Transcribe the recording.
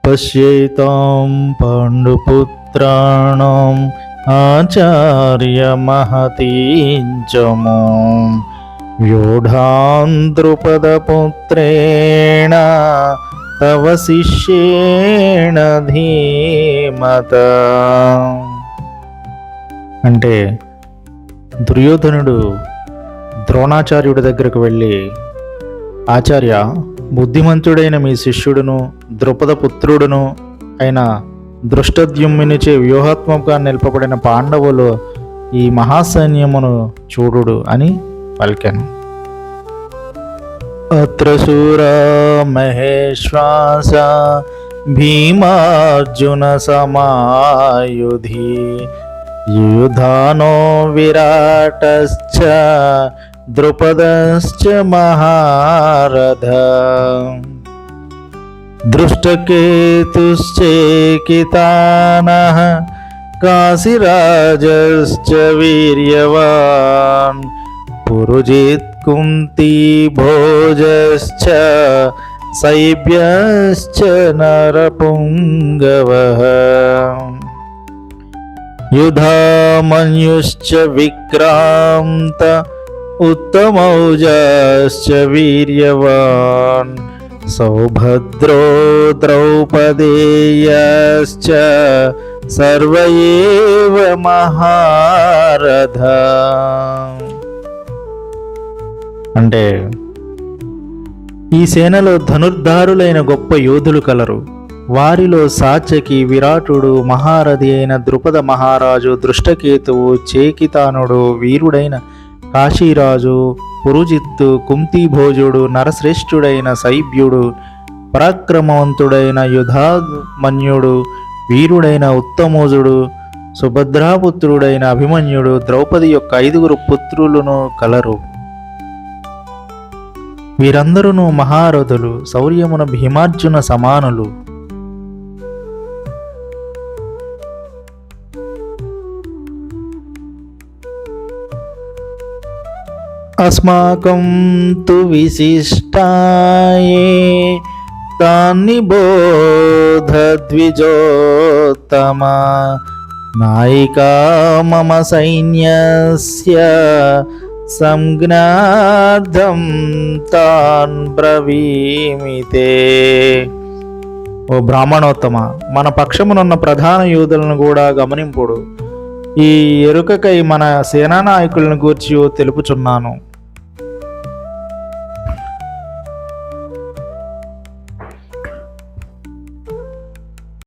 పశ్యేతాం పాండుపుత్రాణం ఆచార్యమహతీంచము వ్యూఢాన్ ద్రుపదపుత్రేణ తవ శిష్యేణ ధీమత. అంటే దుర్యోధనుడు ద్రోణాచార్యుడి దగ్గరకు వెళ్ళి, ఆచార్య, బుద్ధిమంతుడైన మీ శిష్యుడును ద్రుపద పుత్రుడును అయిన దృష్టద్యుమ్నునిచే వ్యూహాత్మకంగా నిలపబడిన పాండవులు ఈ మహాసైన్యమును చూడుడు అని పలికెను. అత్ర శూరా మహేశ్వాస భీమార్జున సమాయుధి యుధానో విరాటశ్చ ద్రుపదశ్చ మహారథ దృష్టకేతుశ్చేకితానః కాశీరాజశ్చ వీర్యవాన్ పురుజిత్ కుంతీ భోజశ్చ శైబ్యశ్చ నరపుంగవః యుధామన్యుశ్చ విక్రాంత ఉత్తమౌజశ్చ వీర్యవాన్ సౌభద్రో ద్రౌపదేయశ్చ సర్వ ఏవ మహారథ. అంటే ఈ సేనలో ధనుర్ధారులైన గొప్ప యోధులు కలరు. వారిలో సాత్యకి, విరాటుడు, మహారథి అయిన ద్రుపద మహారాజు, దృష్టకేతువు, చేకితానుడు, వీరుడైన కాశీరాజు, పురుజిత్తు, కుంతీభోజుడు, నరశ్రేష్ఠుడైన శైబ్యుడు, పరాక్రమవంతుడైన యుధామన్యుడు, వీరుడైన ఉత్తమోజుడు, సుభద్రాపుత్రుడైన అభిమన్యుడు, ద్రౌపది యొక్క 5 పుత్రులను కలరు. వీరందరూ మహారథులు, శౌర్యమున భీమార్జున సమానులు. అస్మాకం తు విశిష్టాయే తాన్ని బోధ ద్విజోత్తమ నాయికా మమ సైన్యస్య సంజ్ఞార్థం తాన్ బ్రవీమితే. ఓ బ్రాహ్మణోత్తమ, మన పక్షమునున్న ప్రధాన యోధులను కూడా గమనింపుడు. ఈ ఎరుకకై మన సేనానాయకులను గూర్చి తెలుపుచున్నాను.